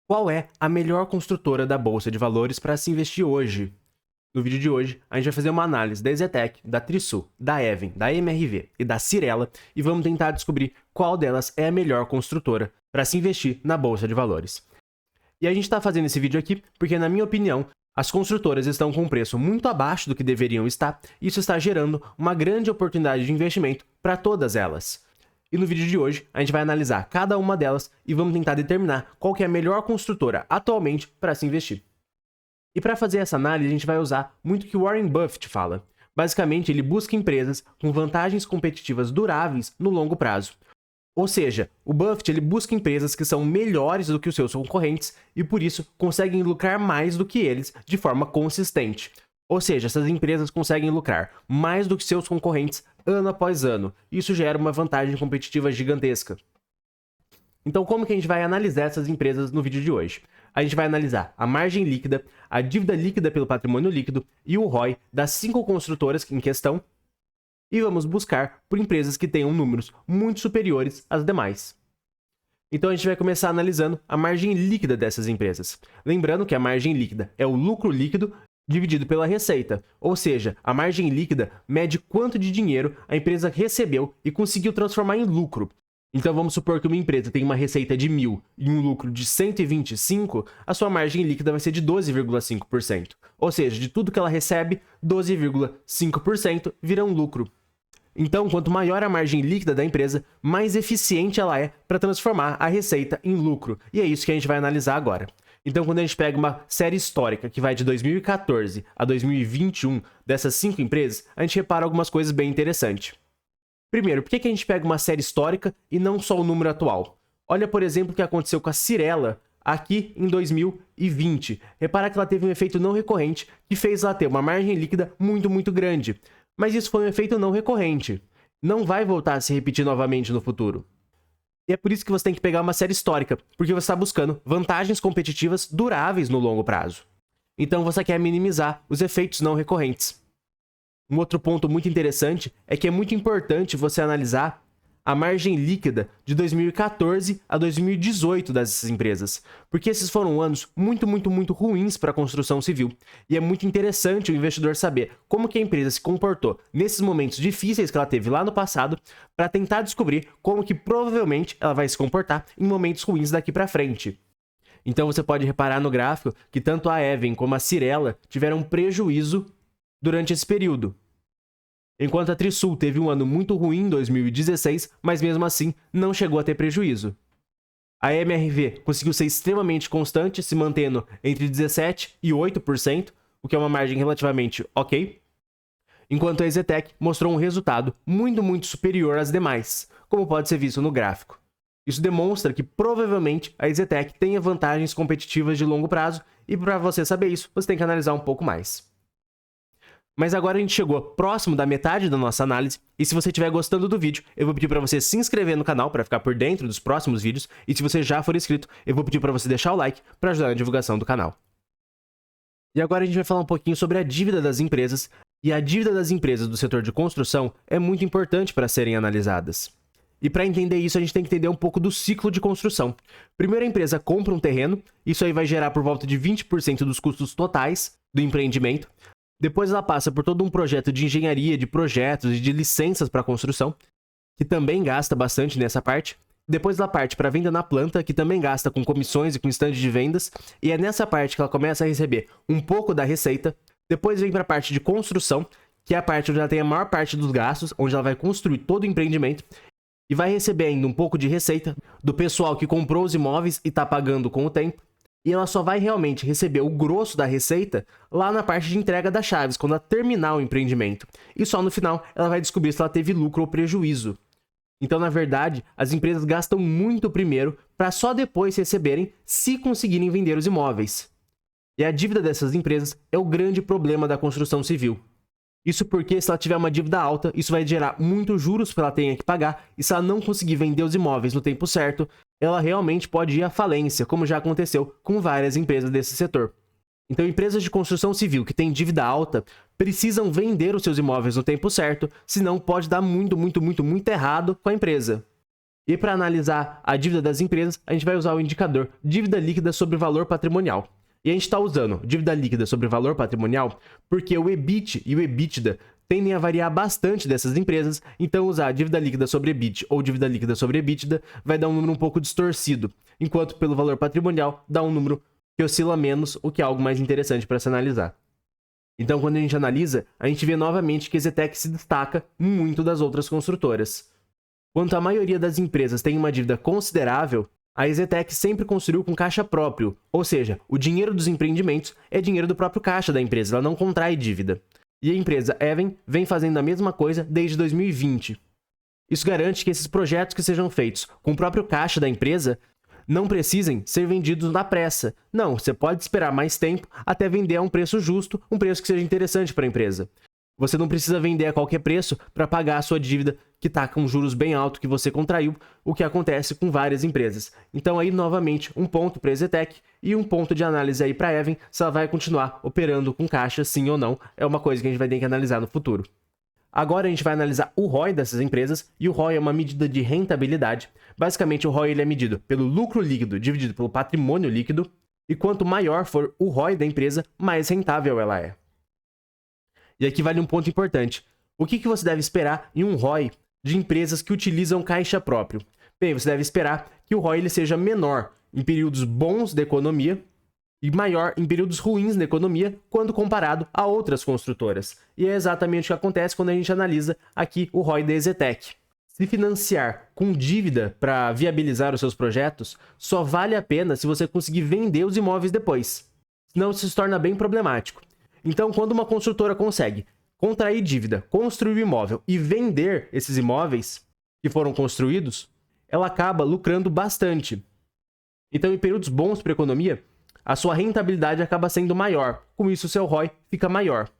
Qual é a melhor construtora da Bolsa de Valores para se investir hoje? No vídeo de hoje, a gente vai fazer uma análise da EZTEC, da Trisul, da Even, da MRV e da Cyrela e vamos tentar descobrir qual delas é a melhor construtora para se investir na Bolsa de Valores. E a gente está fazendo esse vídeo aqui porque, na minha opinião, as construtoras estão com um preço muito abaixo do que deveriam estar e isso está gerando uma grande oportunidade de investimento para todas elas. E no vídeo de hoje, a gente vai analisar cada uma delas e vamos tentar determinar qual que é a melhor construtora atualmente para se investir. E para fazer essa análise, a gente vai usar muito o que Warren Buffett fala. Basicamente, ele busca empresas com vantagens competitivas duráveis no longo prazo. Ou seja, o Buffett ele busca empresas que são melhores do que os seus concorrentes e, por isso, conseguem lucrar mais do que eles de forma consistente. Ou seja, essas empresas conseguem lucrar mais do que seus concorrentes ano após ano. Isso gera uma vantagem competitiva gigantesca. Então, como que a gente vai analisar essas empresas no vídeo de hoje? A gente vai analisar a margem líquida, a dívida líquida pelo patrimônio líquido e o ROI das 5 construtoras em questão. E vamos buscar por empresas que tenham números muito superiores às demais. Então a gente vai começar analisando a margem líquida dessas empresas. Lembrando que a margem líquida é o lucro líquido dividido pela receita, ou seja, a margem líquida mede quanto de dinheiro a empresa recebeu e conseguiu transformar em lucro. Então vamos supor que uma empresa tem uma receita de 1.000 e um lucro de 125, a sua margem líquida vai ser de 12,5%. Ou seja, de tudo que ela recebe, 12,5% vira um lucro. Então, quanto maior a margem líquida da empresa, mais eficiente ela é para transformar a receita em lucro. E é isso que a gente vai analisar agora. Então, quando a gente pega uma série histórica que vai de 2014 a 2021 dessas 5 empresas, a gente repara algumas coisas bem interessantes. Primeiro, por que a gente pega uma série histórica e não só o número atual? Olha, por exemplo, o que aconteceu com a Cyrela aqui em 2020. Repara que ela teve um efeito não recorrente que fez ela ter uma margem líquida muito grande. Mas isso foi um efeito não recorrente. Não vai voltar a se repetir novamente no futuro. E é por isso que você tem que pegar uma série histórica, porque você está buscando vantagens competitivas duráveis no longo prazo. Então você quer minimizar os efeitos não recorrentes. Um outro ponto muito interessante é que é muito importante você analisar a margem líquida de 2014 a 2018 dessas empresas, porque esses foram anos muito ruins para a construção civil. E é muito interessante o investidor saber como que a empresa se comportou nesses momentos difíceis que ela teve lá no passado, para tentar descobrir como que provavelmente ela vai se comportar em momentos ruins daqui para frente. Então você pode reparar no gráfico que tanto a Even como a Cyrela tiveram prejuízo durante esse período. Enquanto a Trisul teve um ano muito ruim em 2016, mas mesmo assim não chegou a ter prejuízo. A MRV conseguiu ser extremamente constante, se mantendo entre 17% e 8%, o que é uma margem relativamente ok. Enquanto a EZTEC mostrou um resultado muito superior às demais, como pode ser visto no gráfico. Isso demonstra que provavelmente a EZTEC tenha vantagens competitivas de longo prazo e para você saber isso, você tem que analisar um pouco mais. Mas agora a gente chegou próximo da metade da nossa análise, e se você estiver gostando do vídeo, eu vou pedir para você se inscrever no canal para ficar por dentro dos próximos vídeos, e se você já for inscrito, eu vou pedir para você deixar o like para ajudar na divulgação do canal. E agora a gente vai falar um pouquinho sobre a dívida das empresas, e a dívida das empresas do setor de construção é muito importante para serem analisadas. E para entender isso, a gente tem que entender um pouco do ciclo de construção. Primeiro a empresa compra um terreno, isso aí vai gerar por volta de 20% dos custos totais do empreendimento. Depois ela passa por todo um projeto de engenharia, de projetos e de licenças para construção, que também gasta bastante nessa parte. Depois ela parte para a venda na planta, que também gasta com comissões e com estande de vendas. E é nessa parte que ela começa a receber um pouco da receita. Depois vem para a parte de construção, que é a parte onde ela tem a maior parte dos gastos, onde ela vai construir todo o empreendimento. E vai receber ainda um pouco de receita do pessoal que comprou os imóveis e está pagando com o tempo. E ela só vai realmente receber o grosso da receita lá na parte de entrega das chaves, quando ela terminar o empreendimento. E só no final ela vai descobrir se ela teve lucro ou prejuízo. Então, na verdade, as empresas gastam muito primeiro para só depois receberem se conseguirem vender os imóveis. E a dívida dessas empresas é o grande problema da construção civil. Isso porque, se ela tiver uma dívida alta, isso vai gerar muitos juros que ela tenha que pagar, e se ela não conseguir vender os imóveis no tempo certo, ela realmente pode ir à falência, como já aconteceu com várias empresas desse setor. Então, empresas de construção civil que têm dívida alta precisam vender os seus imóveis no tempo certo, senão pode dar muito errado com a empresa. E para analisar a dívida das empresas, a gente vai usar o indicador dívida líquida sobre valor patrimonial. E a gente está usando dívida líquida sobre valor patrimonial porque o EBIT e o EBITDA tendem a variar bastante dessas empresas, então usar dívida líquida sobre EBIT ou dívida líquida sobre EBITDA vai dar um número um pouco distorcido, enquanto pelo valor patrimonial dá um número que oscila menos, o que é algo mais interessante para se analisar. Então, quando a gente analisa, a gente vê novamente que a EZTEC se destaca muito das outras construtoras. Enquanto a maioria das empresas tem uma dívida considerável, a EZTEC sempre construiu com caixa próprio, ou seja, o dinheiro dos empreendimentos é dinheiro do próprio caixa da empresa, ela não contrai dívida. E a empresa Even vem fazendo a mesma coisa desde 2020. Isso garante que esses projetos que sejam feitos com o próprio caixa da empresa não precisem ser vendidos na pressa. Não, você pode esperar mais tempo até vender a um preço justo, um preço que seja interessante para a empresa. Você não precisa vender a qualquer preço para pagar a sua dívida que está com juros bem altos que você contraiu, o que acontece com várias empresas. Então aí, novamente, um ponto para a EZTEC e um ponto de análise aí para a Even, se ela vai continuar operando com caixa, sim ou não, é uma coisa que a gente vai ter que analisar no futuro. Agora a gente vai analisar o ROI dessas empresas, e o ROI é uma medida de rentabilidade. Basicamente, o ROI ele é medido pelo lucro líquido dividido pelo patrimônio líquido, e quanto maior for o ROI da empresa, mais rentável ela é. E aqui vale um ponto importante. O que você deve esperar em um ROI de empresas que utilizam caixa próprio? Bem, você deve esperar que o ROI ele seja menor em períodos bons da economia e maior em períodos ruins da economia quando comparado a outras construtoras. E é exatamente o que acontece quando a gente analisa aqui o ROI da EZTEC. Se financiar com dívida para viabilizar os seus projetos, só vale a pena se você conseguir vender os imóveis depois. Senão isso se torna bem problemático. Então, quando uma construtora consegue contrair dívida, construir o imóvel e vender esses imóveis que foram construídos, ela acaba lucrando bastante. Então, em períodos bons para a economia, a sua rentabilidade acaba sendo maior. Com isso, o seu ROI fica maior.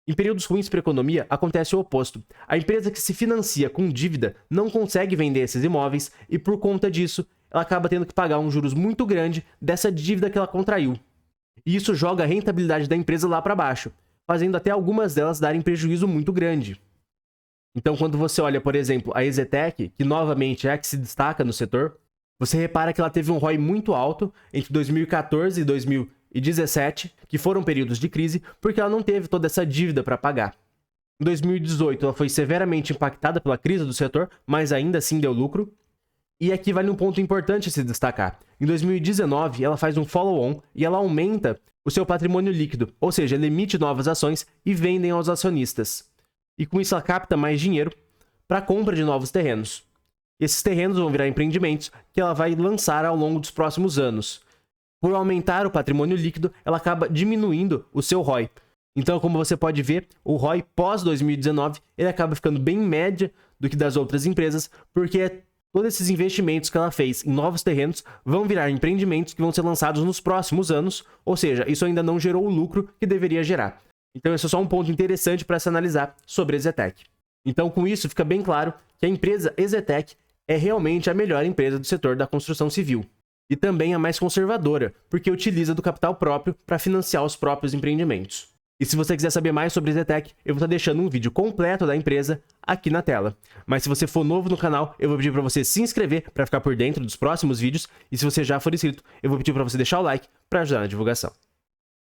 Em períodos ruins para a economia, acontece o oposto. A empresa que se financia com dívida não consegue vender esses imóveis e, por conta disso, ela acaba tendo que pagar um juros muito grande dessa dívida que ela contraiu. E isso joga a rentabilidade da empresa lá para baixo, fazendo até algumas delas darem prejuízo muito grande. Então, quando você olha, por exemplo, a EZTEC, que novamente é a que se destaca no setor, você repara que ela teve um ROI muito alto entre 2014 e 2017, que foram períodos de crise, porque ela não teve toda essa dívida para pagar. Em 2018, ela foi severamente impactada pela crise do setor, mas ainda assim deu lucro. E aqui vale um ponto importante a se destacar. Em 2019, ela faz um follow-on e ela aumenta o seu patrimônio líquido, ou seja, ela emite novas ações e vendem aos acionistas. E com isso ela capta mais dinheiro para a compra de novos terrenos. Esses terrenos vão virar empreendimentos que ela vai lançar ao longo dos próximos anos. Por aumentar o patrimônio líquido, ela acaba diminuindo o seu ROI. Então, como você pode ver, o ROI pós-2019 ele acaba ficando bem média do que das outras empresas, porque todos esses investimentos que ela fez em novos terrenos vão virar empreendimentos que vão ser lançados nos próximos anos, ou seja, isso ainda não gerou o lucro que deveria gerar. Então, esse é só um ponto interessante para se analisar sobre a EZTEC. Então, com isso, fica bem claro que a empresa EZTEC é realmente a melhor empresa do setor da construção civil. E também a mais conservadora, porque utiliza do capital próprio para financiar os próprios empreendimentos. E se você quiser saber mais sobre a EZTEC, eu vou estar deixando um vídeo completo da empresa aqui na tela. Mas se você for novo no canal, eu vou pedir para você se inscrever para ficar por dentro dos próximos vídeos. E se você já for inscrito, eu vou pedir para você deixar o like para ajudar na divulgação.